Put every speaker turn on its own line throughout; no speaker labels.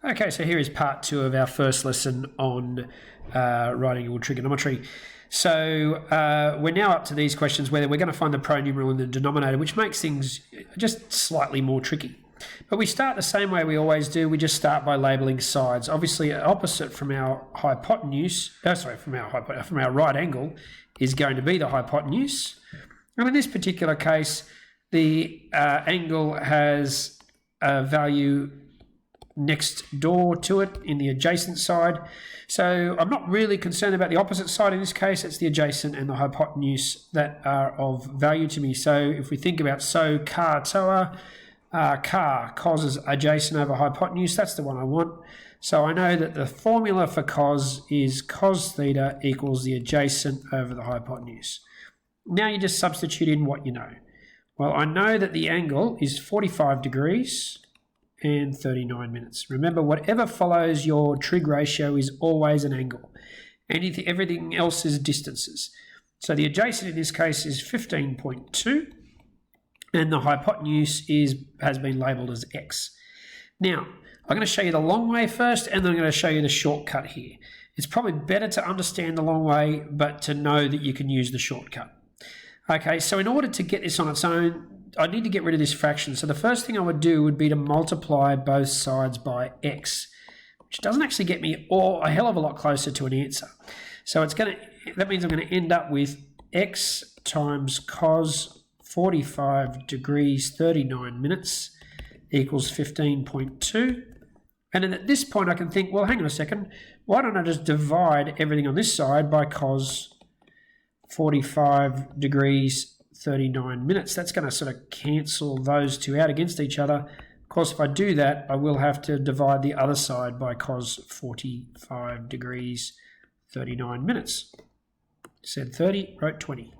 Okay, so here is part 2 of our first lesson on right-angled trigonometry. So we're now up to these questions where we're going to find the pronumeral in the denominator, which makes things just slightly more tricky. But we start the same way we always do. We just start by labelling sides. Obviously, opposite from our hypotenuse, from our right angle is going to be the hypotenuse. And in this particular case, the angle has a value next door to it in the adjacent side. So I'm not really concerned about the opposite side in this case. It's the adjacent and the hypotenuse that are of value to me. So if we think about car toa, car cos is adjacent over hypotenuse, that's the one I want. So I know that the formula for cos is cos theta equals the adjacent over the hypotenuse. Now you just substitute in what you know. Well, I know that the angle is 45 degrees and 39 minutes. Remember, whatever follows your trig ratio is always an angle. Everything else is distances. So the adjacent in this case is 15.2 and the hypotenuse has been labelled as x. Now, I'm going to show you the long way first and then I'm going to show you the shortcut here. It's probably better to understand the long way, but to know that you can use the shortcut. Okay, so in order to get this on its own, I need to get rid of this fraction. So the first thing I would do would be to multiply both sides by x, which doesn't actually get me a hell of a lot closer to an answer. So that means I'm going to end up with x times cos 45 degrees 39 minutes equals 15.2. And then at this point I can think, well, hang on a second, why don't I just divide everything on this side by cos 45 degrees 39 minutes. That's going to sort of cancel those two out against each other. Of course, if I do that, I will have to divide the other side by cos 45 degrees 39 minutes. Said 30, wrote 20.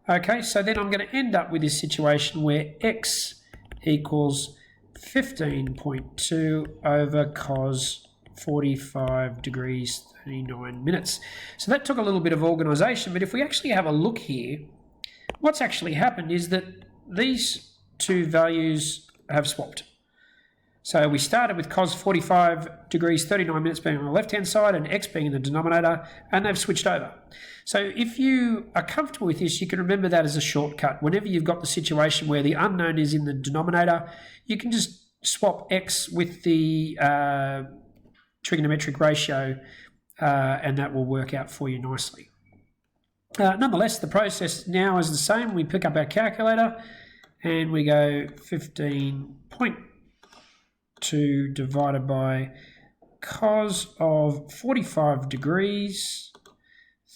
Okay, so then I'm going to end up with this situation where x equals 15.2 over cos 45 degrees 39 minutes. So that took a little bit of organisation, but if we actually have a look here, what's actually happened is that these two values have swapped. So we started with cos 45 degrees 39 minutes being on the left-hand side and x being in the denominator, and they've switched over. So if you are comfortable with this, you can remember that as a shortcut. Whenever you've got the situation where the unknown is in the denominator, you can just swap x with the trigonometric ratio and that will work out for you nicely. Nonetheless, the process now is the same. We pick up our calculator and we go 15.2 divided by cos of 45 degrees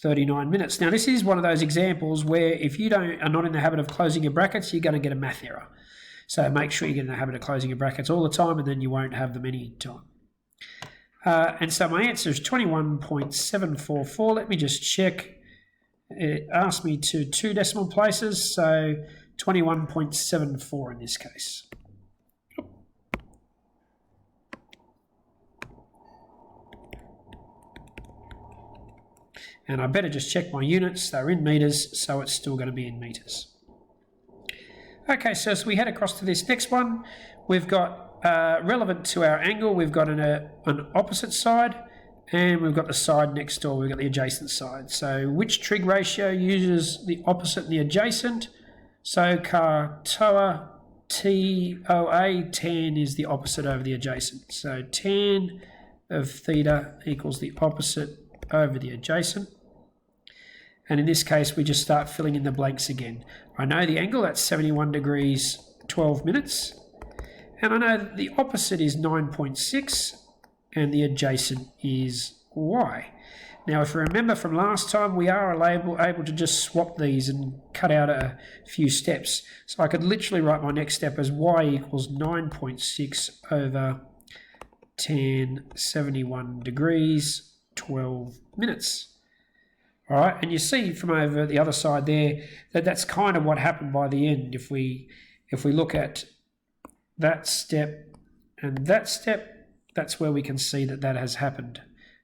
39 minutes. Now this is one of those examples where if you are not in the habit of closing your brackets, you're going to get a math error. So make sure you get in the habit of closing your brackets all the time and then you won't have them any time. And so my answer is 21.744. Let me just check. It asked me to 2 decimal places, so 21.74 in this case. And I better just check my units. They're in metres, so it's still going to be in metres. Okay, so as we head across to this next one, we've got relevant to our angle, we've got an opposite side and we've got the side next door, we've got the adjacent side. So which trig ratio uses the opposite and the adjacent? So car toa, TOA, tan is the opposite over the adjacent. So tan of theta equals the opposite over the adjacent. And in this case, we just start filling in the blanks again. I know the angle, that's 71 degrees 12 minutes. And I know that the opposite is 9.6 and the adjacent is y. Now, if you remember from last time, we are able to just swap these and cut out a few steps. So I could literally write my next step as y equals 9.6 over tan 71 degrees 12 minutes. All right, and you see from over the other side there that that's kind of what happened by the end. If we look at that step and that step, that's where we can see that has happened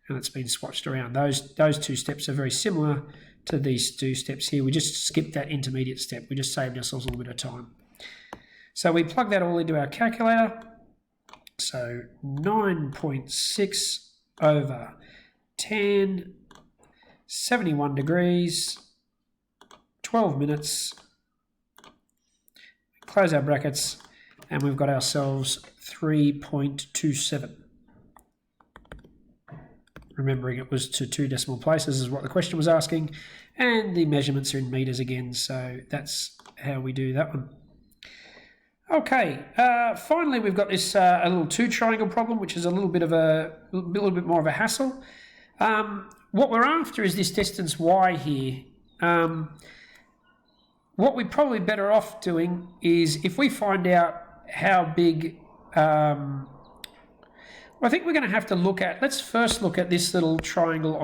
and it's been swatched around. Those two steps are very similar to these two steps here. We just skipped that intermediate step. We just saved ourselves a little bit of time. So we plug that all into our calculator So 9.6 over 10, 71 degrees, 12 minutes. Close our brackets, and we've got ourselves 3.27. Remembering it was to 2 decimal places is what the question was asking, and the measurements are in meters again, so that's how we do that one. Okay, finally we've got this a little 2 triangle problem, which is a little bit more of a hassle. What we're after is this distance y here. What we're probably better off doing is if we find out how big. I think we're going to have to look at. Let's first look at this little triangle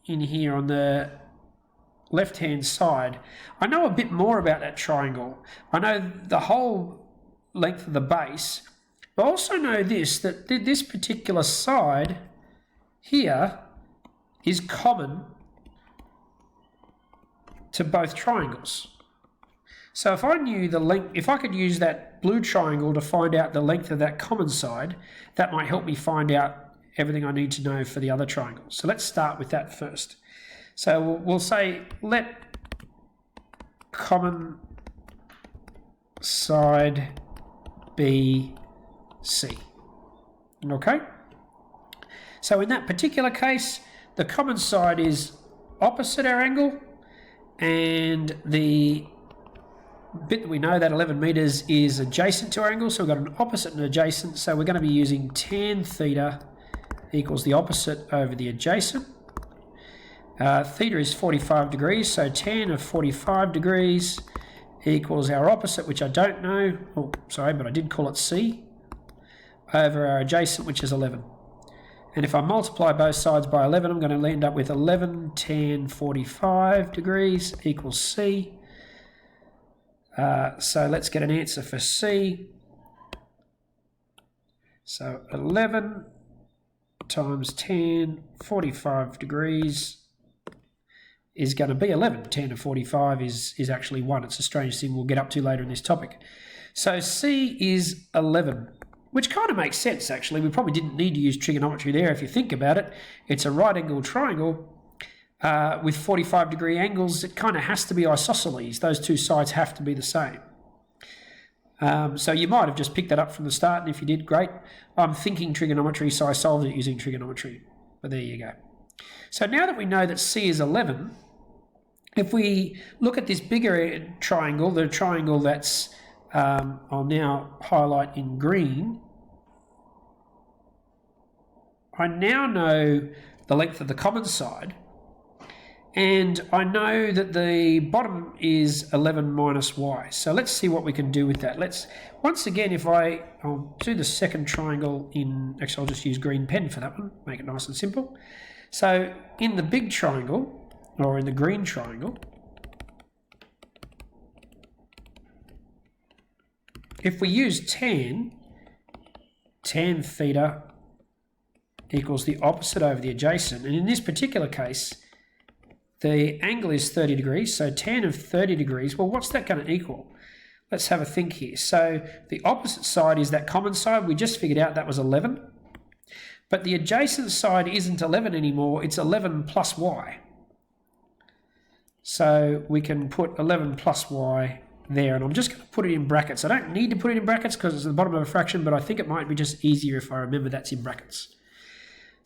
in here on the left-hand side. I know a bit more about that triangle. I know the whole length of the base, but I also know that this particular side here is common to both triangles. So if I knew the length, if I could use that blue triangle to find out the length of that common side, that might help me find out everything I need to know for the other triangle. So let's start with that first. So we'll say let common side be C. Okay? So in that particular case, the common side is opposite our angle, and the bit that we know, that 11 meters, is adjacent to our angle, so we've got an opposite and adjacent, so we're going to be using tan theta equals the opposite over the adjacent. Theta is 45 degrees, so tan of 45 degrees equals our opposite, which I don't know, oh sorry, but I did call it C, over our adjacent, which is 11. And if I multiply both sides by 11, I'm going to end up with 11 tan 45 degrees equals C. So let's get an answer for C. So 11 times tan 45 degrees is going to be 11. Tan of 45 is actually 1. It's a strange thing we'll get up to later in this topic. So C is 11, which kind of makes sense actually. We probably didn't need to use trigonometry there if you think about it. It's a right angle triangle with 45 degree angles. It kind of has to be isosceles. Those two sides have to be the same. So you might have just picked that up from the start, and if you did, great. I'm thinking trigonometry, so I solved it using trigonometry. But there you go. So now that we know that C is 11, if we look at this bigger triangle, the triangle that's, I'll now highlight in green, I now know the length of the common side, and I know that the bottom is 11 minus y. So let's see what we can do with that. Once again, I'll do the second triangle actually I'll just use green pen for that one, make it nice and simple. So in the big triangle, or in the green triangle, if we use tan theta equals the opposite over the adjacent, and in this particular case, the angle is 30 degrees, so tan of 30 degrees, well, what's that going to equal? Let's have a think here. So the opposite side is that common side. We just figured out that was 11. But the adjacent side isn't 11 anymore, it's 11 plus y. So we can put 11 plus y there, and I'm just going to put it in brackets. I don't need to put it in brackets because it's at the bottom of a fraction, but I think it might be just easier if I remember that's in brackets.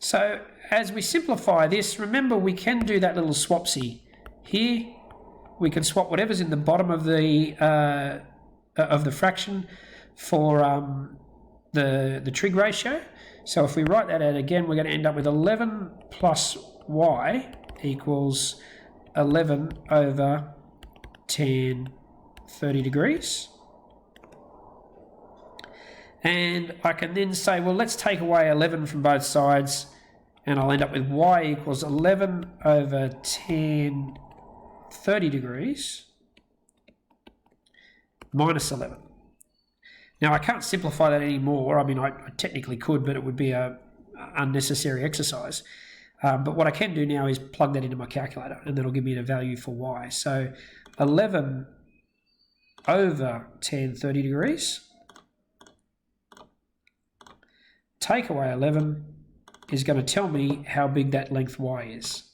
So as we simplify this, remember we can do that little swapsy here. We can swap whatever's in the bottom of the fraction for the trig ratio. So if we write that out again, we're going to end up with 11 plus y equals 11 over tan 30 degrees. And I can then say, well, let's take away 11 from both sides, and I'll end up with y equals 11 over tan 30 degrees minus 11. Now, I can't simplify that anymore. I mean, I technically could, but it would be an unnecessary exercise. But what I can do now is plug that into my calculator, and that'll give me a value for y. So 11 over tan 30 degrees take away 11 is going to tell me how big that length y is.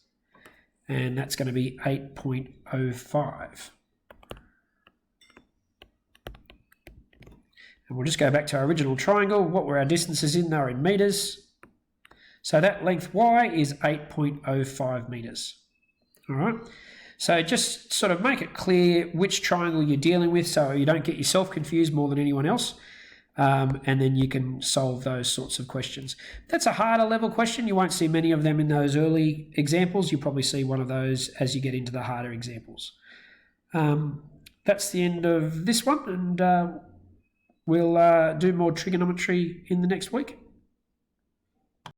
And that's going to be 8.05. And we'll just go back to our original triangle. What were our distances in? They were in metres. So that length y is 8.05 metres. All right. So just sort of make it clear which triangle you're dealing with so you don't get yourself confused more than anyone else. And then you can solve those sorts of questions. That's a harder level question. You won't see many of them in those early examples. You'll probably see one of those as you get into the harder examples. That's the end of this one, and we'll do more trigonometry in the next week.